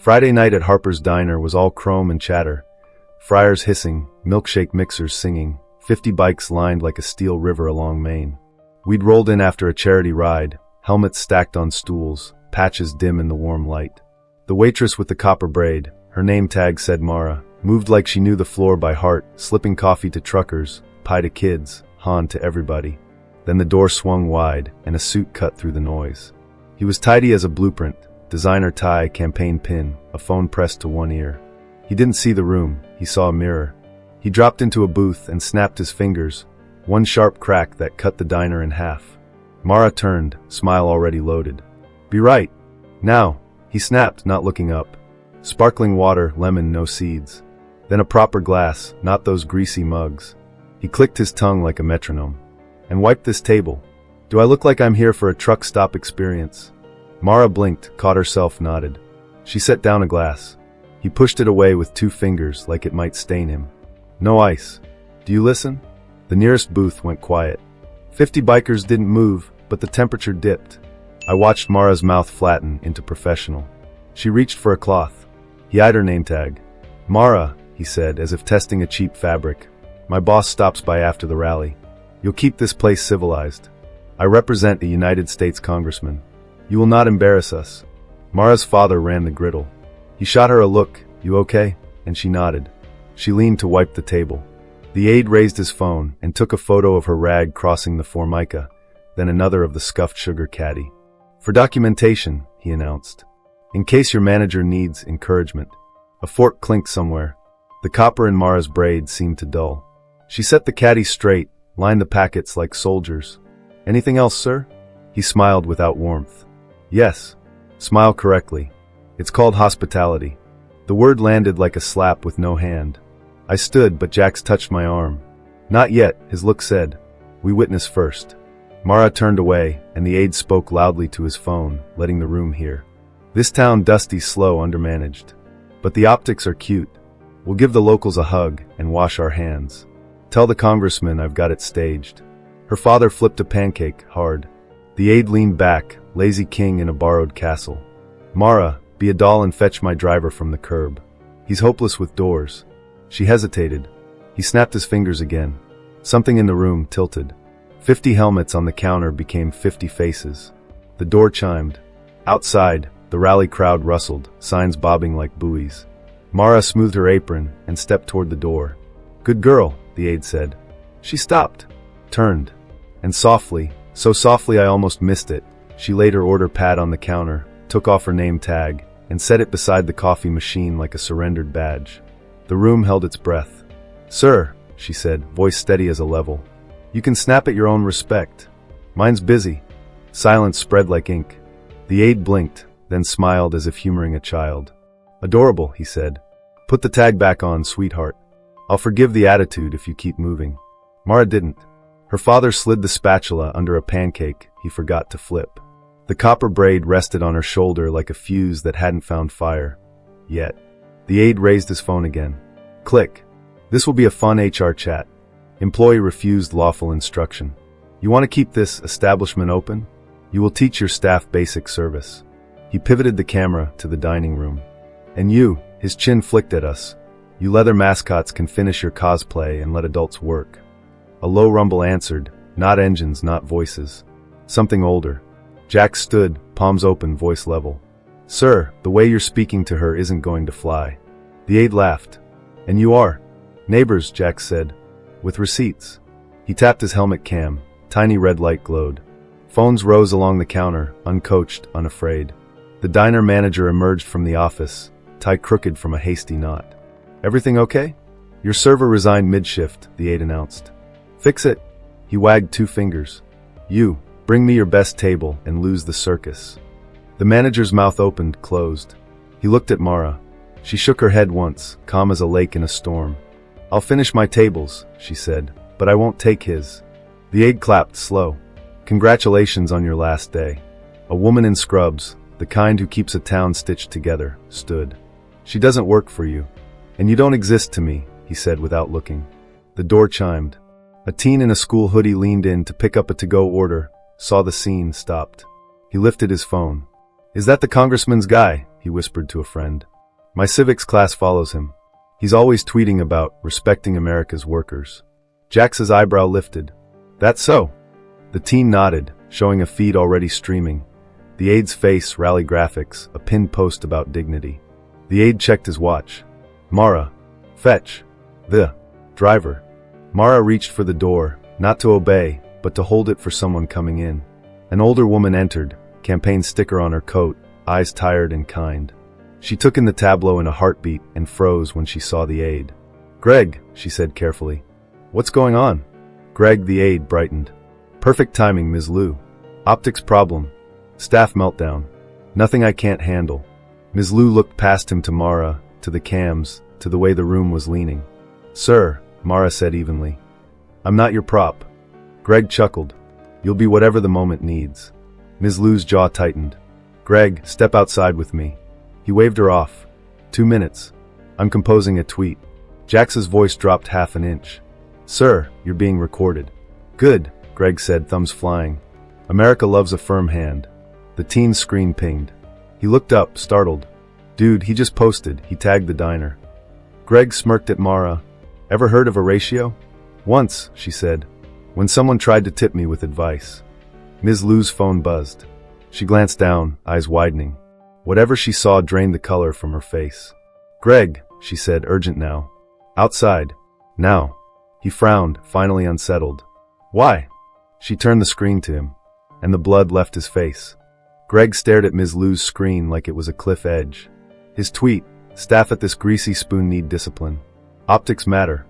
Friday night at Harper's Diner was all chrome and chatter. Fryers hissing, milkshake mixers singing, 50 bikes lined like a steel river along Main. We'd rolled in after a charity ride, helmets stacked on stools, patches dim in the warm light. The waitress with the copper braid, her name tag said Mara, moved like she knew the floor by heart, slipping coffee to truckers, pie to kids, Han to everybody. Then the door swung wide, and a suit cut through the noise. He was tidy as a blueprint, designer tie, campaign pin, a phone pressed to one ear. He didn't see the room, he saw a mirror. He dropped into a booth and snapped his fingers, one sharp crack that cut the diner in half. Mara turned, smile already loaded. "Be right. Now," he snapped, not looking up. Sparkling water, lemon, no seeds. Then a proper glass, not those greasy mugs. He clicked his tongue like a metronome. "And wipe this table. Do I look like I'm here for a truck stop experience?" Mara blinked, caught herself, nodded. She set down a glass. He pushed it away with 2 fingers like it might stain him. "No ice. Do you listen?" The nearest booth went quiet. 50 bikers didn't move, but the temperature dipped. I watched Mara's mouth flatten into professional. She reached for a cloth. He eyed her name tag. "Mara," he said, as if testing a cheap fabric. "My boss stops by after the rally. You'll keep this place civilized. I represent a United States congressman. You will not embarrass us." Mara's father ran the griddle. He shot her a look, "You okay?" and she nodded. She leaned to wipe the table. The aide raised his phone and took a photo of her rag crossing the formica, then another of the scuffed sugar caddy. "For documentation," he announced. "In case your manager needs encouragement." A fork clinked somewhere. The copper in Mara's braid seemed to dull. She set the caddy straight, lined the packets like soldiers. "Anything else, sir?" He smiled without warmth. "Yes. Smile correctly. It's called hospitality." The word landed like a slap with no hand. I stood, but Jax touched my arm. "Not yet," his look said. "We witness first." Mara turned away, and the aide spoke loudly to his phone, letting the room hear. "This town dusty, slow, undermanaged. But the optics are cute. We'll give the locals a hug and wash our hands. Tell the congressman I've got it staged." Her father flipped a pancake, hard. The aide leaned back, lazy king in a borrowed castle. "Mara, be a doll and fetch my driver from the curb. He's hopeless with doors." She hesitated. He snapped his fingers again. Something in the room tilted. 50 helmets on the counter became 50 faces. The door chimed. Outside, the rally crowd rustled, signs bobbing like buoys. Mara smoothed her apron and stepped toward the door. "Good girl," the aide said. She stopped, turned, and softly, so softly I almost missed it, she laid her order pad on the counter, took off her name tag, and set it beside the coffee machine like a surrendered badge. The room held its breath. "Sir," she said, voice steady as a level. "You can snap at your own respect. Mine's busy." Silence spread like ink. The aide blinked, then smiled as if humoring a child. "Adorable," he said. "Put the tag back on, sweetheart. I'll forgive the attitude if you keep moving." Mara didn't. Her father slid the spatula under a pancake he forgot to flip. The copper braid rested on her shoulder like a fuse that hadn't found fire. Yet. The aide raised his phone again. Click. "This will be a fun HR chat." Employee refused lawful instruction. "You want to keep this establishment open? You will teach your staff basic service." He pivoted the camera to the dining room. "And you," his chin flicked at us, "you leather mascots can finish your cosplay and let adults work." A low rumble answered, not engines, not voices. Something older. Jack stood, palms open, voice level. "Sir, the way you're speaking to her isn't going to fly." The aide laughed. "And you are?" "Neighbors," Jack said. "With receipts." He tapped his helmet cam. Tiny red light glowed. Phones rose along the counter, uncoached, unafraid. The diner manager emerged from the office, tie crooked from a hasty knot. "Everything okay?" "Your server resigned mid-shift," the aide announced. "Fix it." He wagged 2 fingers. "You, bring me your best table and lose the circus." The manager's mouth opened, closed. He looked at Mara. She shook her head once, calm as a lake in a storm. "I'll finish my tables," she said, "but I won't take his." The aide clapped, slow. "Congratulations on your last day." A woman in scrubs, the kind who keeps a town stitched together, stood. "She doesn't work for you. And you don't exist to me," he said without looking. The door chimed. A teen in a school hoodie leaned in to pick up a to-go order, saw the scene, stopped. He lifted his phone. "Is that the congressman's guy?" he whispered to a friend. My civics class follows him. He's always tweeting about respecting America's workers. Jax's eyebrow lifted. That's so? The teen nodded, showing a feed already streaming. The aide's face, rally graphics, a pinned post about dignity. The aide checked his watch. Mara. Fetch. The driver. Mara reached for the door, not to obey, but to hold it for someone coming in. An older woman entered, campaign sticker on her coat, eyes tired and kind. She took in the tableau in a heartbeat and froze when she saw the aide. Greg, she said carefully. What's going on? Greg, the aide, brightened. Perfect timing, Ms. Liu. Optics problem. Staff meltdown. Nothing I can't handle. Ms. Liu looked past him to Mara, to the cams, to the way the room was leaning. Sir, Mara said evenly. I'm not your prop. Greg chuckled. You'll be whatever the moment needs. Ms. Liu's jaw tightened. Greg, step outside with me. He waved her off. 2 minutes. I'm composing a tweet. Jax's voice dropped half an inch. Sir, you're being recorded. Good, Greg said, thumbs flying. America loves a firm hand. The teen's screen pinged. He looked up, startled. Dude, he just posted, he tagged the diner. Greg smirked at Mara. Ever heard of a ratio? Once, she said, when someone tried to tip me with advice. Ms. Liu's phone buzzed. She glanced down, eyes widening. Whatever she saw drained the color from her face. Greg, she said, urgent now. Outside. Now. He frowned, finally unsettled. Why? She turned the screen to him, and the blood left his face. Greg stared at Ms. Liu's screen like it was a cliff edge. His tweet, staff at this greasy spoon need discipline. Optics matter.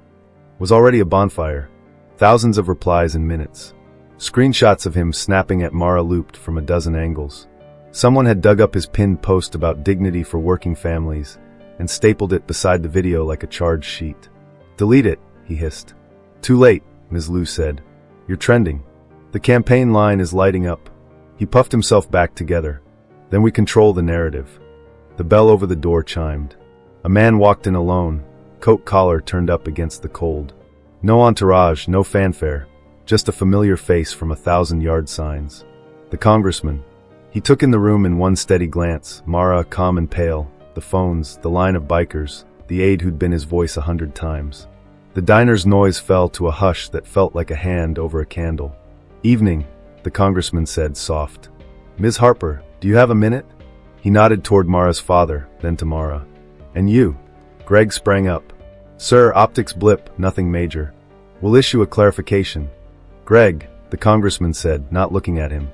Was already a bonfire. Thousands of replies in minutes. Screenshots of him snapping at Mara looped from a dozen angles. Someone had dug up his pinned post about dignity for working families and stapled it beside the video like a charge sheet. Delete it, he hissed. Too late, Ms. Liu said. You're trending. The campaign line is lighting up. He puffed himself back together. Then we control the narrative. The bell over the door chimed. A man walked in alone, coat collar turned up against the cold. No entourage, no fanfare, just a familiar face from 1,000-yard signs. The congressman. He took in the room in one steady glance, Mara calm and pale, the phones, the line of bikers, the aide who'd been his voice 100 times. The diner's noise fell to a hush that felt like a hand over a candle. Evening, the congressman said, soft. Ms. Harper, do you have a minute? He nodded toward Mara's father, then to Mara. And you? Greg sprang up. Sir, optics blip, nothing major. We'll issue a clarification. Greg, the congressman said, not looking at him.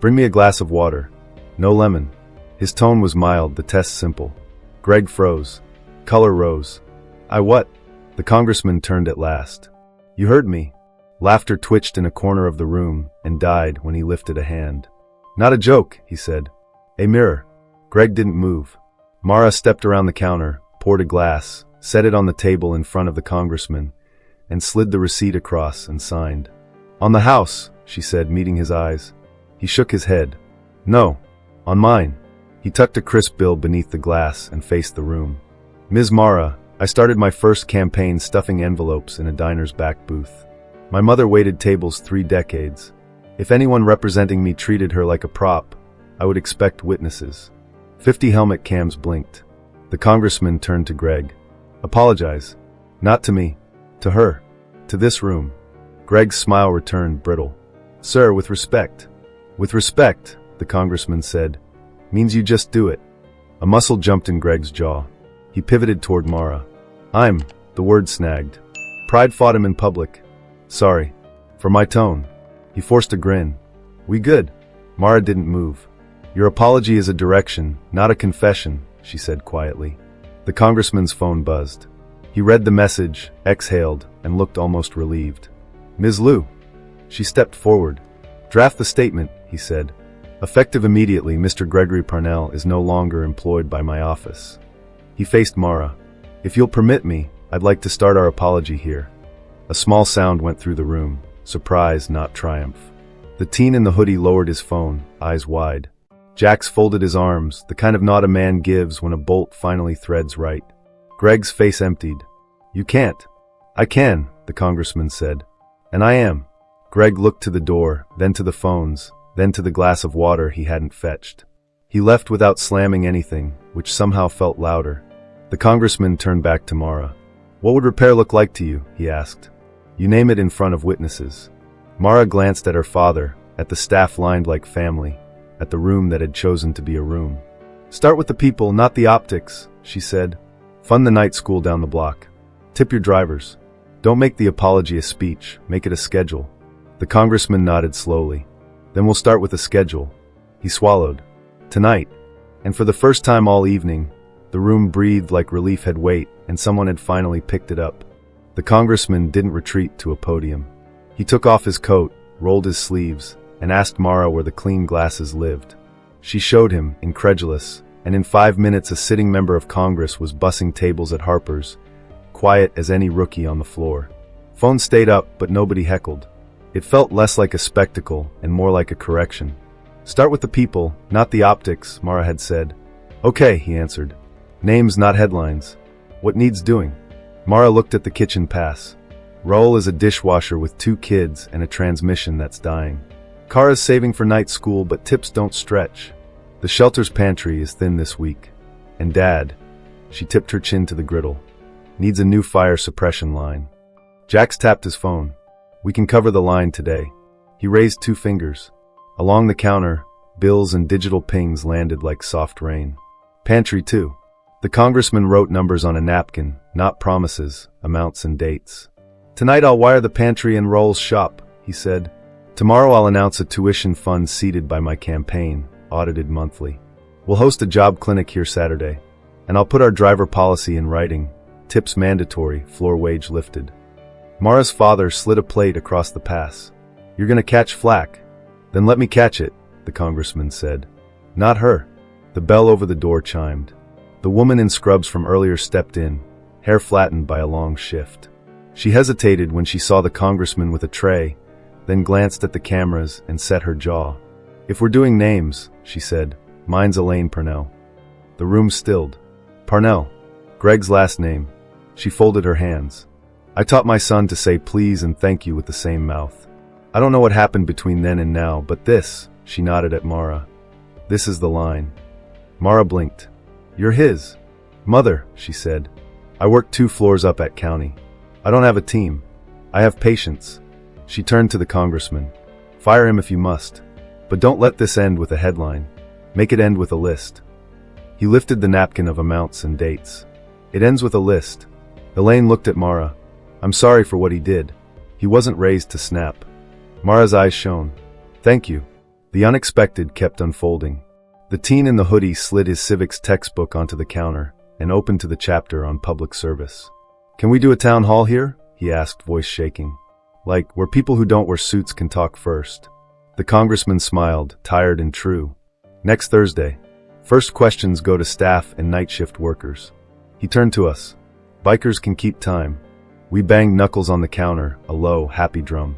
Bring me a glass of water. No lemon. His tone was mild, the test simple. Greg froze. Color rose. I what? The congressman turned at last. You heard me. Laughter twitched in a corner of the room and died when he lifted a hand. Not a joke, he said. A mirror. Greg didn't move. Mara stepped around the counter, poured a glass, set it on the table in front of the congressman, and slid the receipt across and signed. On the house, she said, meeting his eyes. He shook his head. No. On mine. He tucked a crisp bill beneath the glass and faced the room. Ms. Mara, I started my first campaign stuffing envelopes in a diner's back booth. My mother waited tables 3 decades. If anyone representing me treated her like a prop, I would expect witnesses. 50 helmet cams blinked. The congressman turned to Greg. Apologize. Not to me. To her. To this room. Greg's smile returned, brittle. Sir, with respect. With respect, the congressman said. Means you just do it. A muscle jumped in Greg's jaw. He pivoted toward Mara. The word snagged. Pride fought him in public. Sorry. For my tone. He forced a grin. We good. Mara didn't move. Your apology is a direction, not a confession, she said quietly. The congressman's phone buzzed. He read the message, exhaled, and looked almost relieved. Ms. Liu. She stepped forward. Draft the statement, he said. Effective immediately, Mr. Gregory Parnell is no longer employed by my office. He faced Mara. If you'll permit me, I'd like to start our apology here. A small sound went through the room. Surprise, not triumph. The teen in the hoodie lowered his phone, eyes wide. Jax folded his arms, the kind of nod a man gives when a bolt finally threads right. Greg's face emptied. You can't. I can, the congressman said. And I am. Greg looked to the door, then to the phones, then to the glass of water he hadn't fetched. He left without slamming anything, which somehow felt louder. The congressman turned back to Mara. "What would repair look like to you?" he asked. "You name it in front of witnesses." Mara glanced at her father, at the staff lined like family, at the room that had chosen to be a room. "Start with the people, not the optics," she said. "Fund the night school down the block. Tip your drivers. Don't make the apology a speech, make it a schedule." The congressman nodded slowly. "Then we'll start with a schedule." He swallowed. "Tonight." And for the first time all evening, the room breathed like relief had weight and someone had finally picked it up. The congressman didn't retreat to a podium. He took off his coat, rolled his sleeves, and asked Mara where the clean glasses lived. She showed him, incredulous, and in 5 minutes a sitting member of Congress was bussing tables at Harper's, quiet as any rookie on the floor. Phone stayed up, but nobody heckled. It felt less like a spectacle and more like a correction. "Start with the people, not the optics," Mara had said. "Okay," he answered. "Names, not headlines. What needs doing?" Mara looked at the kitchen pass. Raul is a dishwasher with 2 kids and a transmission that's dying. Kara's saving for night school, but tips don't stretch. The shelter's pantry is thin this week. And Dad, she tipped her chin to the griddle, needs a new fire suppression line. Jax tapped his phone. "We can cover the line today." He raised 2 fingers. Along the counter, bills and digital pings landed like soft rain. "Pantry too." The congressman wrote numbers on a napkin, not promises, amounts and dates. "Tonight I'll wire the pantry and Raul's shop," he said. "Tomorrow I'll announce a tuition fund seeded by my campaign, audited monthly. We'll host a job clinic here Saturday. And I'll put our driver policy in writing, tips mandatory, floor wage lifted." Mara's father slid a plate across the pass. "You're gonna catch flack." "Then let me catch it," the congressman said. "Not her." The bell over the door chimed. The woman in scrubs from earlier stepped in, hair flattened by a long shift. She hesitated when she saw the congressman with a tray, then glanced at the cameras and set her jaw. "If we're doing names," she said, "mine's Elaine Parnell." The room stilled. "Parnell. Greg's last name." She folded her hands. "I taught my son to say please and thank you with the same mouth. I don't know what happened between then and now, but this," she nodded at Mara. "This is the line." Mara blinked. "You're his." "Mother," she said. "I work 2 floors up at county. I don't have a team. I have patience." She turned to the congressman. "Fire him if you must. But don't let this end with a headline. Make it end with a list." He lifted the napkin of amounts and dates. "It ends with a list." Elaine looked at Mara. "I'm sorry for what he did. He wasn't raised to snap." Mara's eyes shone. "Thank you." The unexpected kept unfolding. The teen in the hoodie slid his civics textbook onto the counter and opened to the chapter on public service. "Can we do a town hall here?" he asked, voice shaking. "Like, where people who don't wear suits can talk first." The congressman smiled, tired and true. "Next Thursday. First questions go to staff and night shift workers." He turned to us. "Bikers can keep time." We banged knuckles on the counter, a low, happy drum.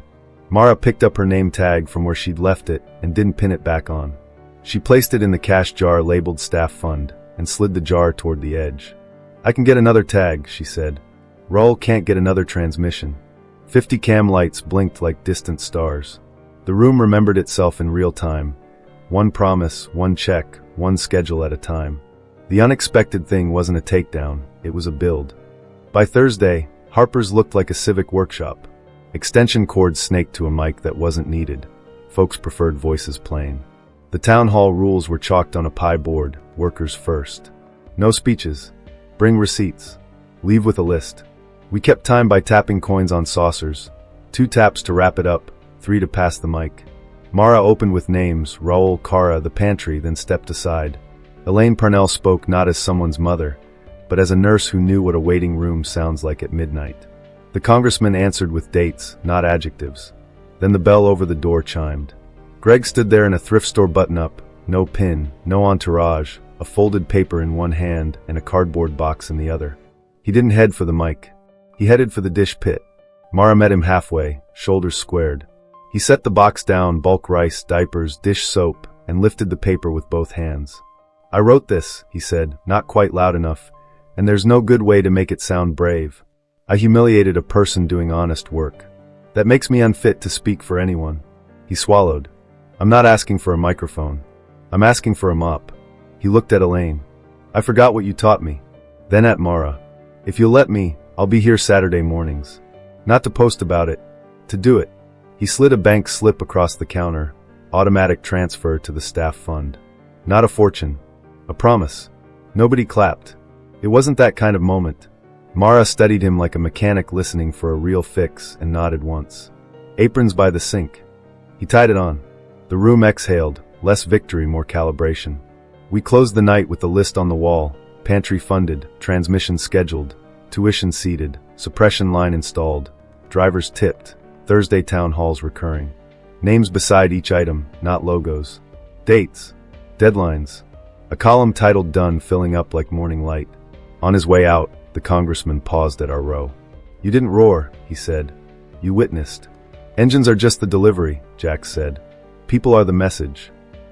Mara picked up her name tag from where she'd left it and didn't pin it back on. She placed it in the cash jar labeled Staff Fund and slid the jar toward the edge. "I can get another tag," she said. "Raul can't get another transmission." 50 cam lights blinked like distant stars. The room remembered itself in real time. One promise, one check, one schedule at a time. The unexpected thing wasn't a takedown, it was a build. By Thursday, Harper's looked like a civic workshop. Extension cords snaked to a mic that wasn't needed. Folks preferred voices plain. The town hall rules were chalked on a pie board, workers first. No speeches. Bring receipts. Leave with a list. We kept time by tapping coins on saucers. 2 taps to wrap it up, 3 to pass the mic. Mara opened with names, Raul, Kara, the pantry, then stepped aside. Elaine Parnell spoke not as someone's mother, but as a nurse who knew what a waiting room sounds like at midnight. The congressman answered with dates, not adjectives. Then the bell over the door chimed. Greg stood there in a thrift store button-up, no pin, no entourage, a folded paper in one hand and a cardboard box in the other. He didn't head for the mic. He headed for the dish pit. Mara met him halfway, shoulders squared. He set the box down, bulk rice, diapers, dish soap, and lifted the paper with both hands. "I wrote this," he said, not quite loud enough, "and there's no good way to make it sound brave. I humiliated a person doing honest work. That makes me unfit to speak for anyone." He swallowed. "I'm not asking for a microphone. I'm asking for a mop." He looked at Elaine. I forgot what you taught me. Then at Mara. If you'll let me, I'll be here Saturday mornings. Not to post about it, to do it. He slid a bank slip across the counter, automatic transfer to the staff fund. Not a fortune. A promise. Nobody clapped. It wasn't that kind of moment. Mara studied him like a mechanic listening for a real fix and nodded once. Aprons by the sink. He tied it on. The room exhaled, less victory, more calibration. We closed the night with the list on the wall, pantry funded, transmission scheduled, tuition seated, suppression line installed, drivers tipped, Thursday town halls recurring. Names beside each item, not logos. Dates. Deadlines. A column titled Done filling up like morning light. On his way out, the congressman paused at our row. You didn't roar, he said. You witnessed. Engines are just the delivery, Jack said. People are the message.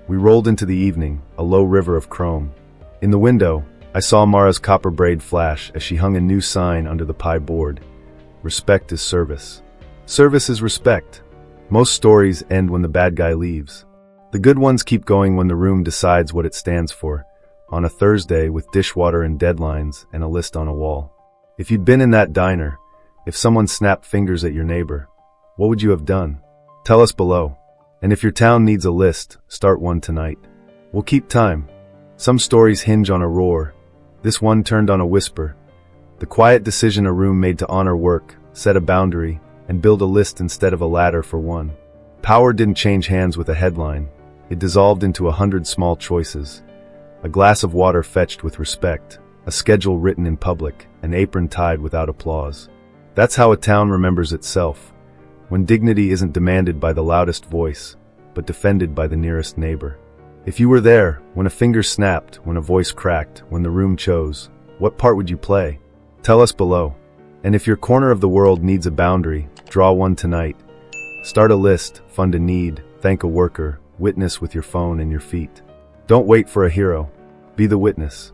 We rolled into the evening, a low river of chrome. In the window, I saw Mara's copper braid flash as she hung a new sign under the pie board. Respect is service. Service is respect. Most stories end when the bad guy leaves. The good ones keep going when the room decides what it stands for, on a Thursday with dishwater and deadlines and a list on a wall. If you'd been in that diner, if someone snapped fingers at your neighbor, what would you have done? Tell us below. And if your town needs a list, start one tonight. We'll keep time. Some stories hinge on a roar. This one turned on a whisper. The quiet decision a room made to honor work, set a boundary, and build a list instead of a ladder for one. Power didn't change hands with a headline. It dissolved into 100 small choices. A glass of water fetched with respect, a schedule written in public, an apron tied without applause. That's how a town remembers itself, when dignity isn't demanded by the loudest voice, but defended by the nearest neighbor. If you were there, when a finger snapped, when a voice cracked, when the room chose, what part would you play? Tell us below. And if your corner of the world needs a boundary, draw one tonight. Start a list, fund a need, thank a worker, witness with your phone and your feet. Don't wait for a hero. Be the witness.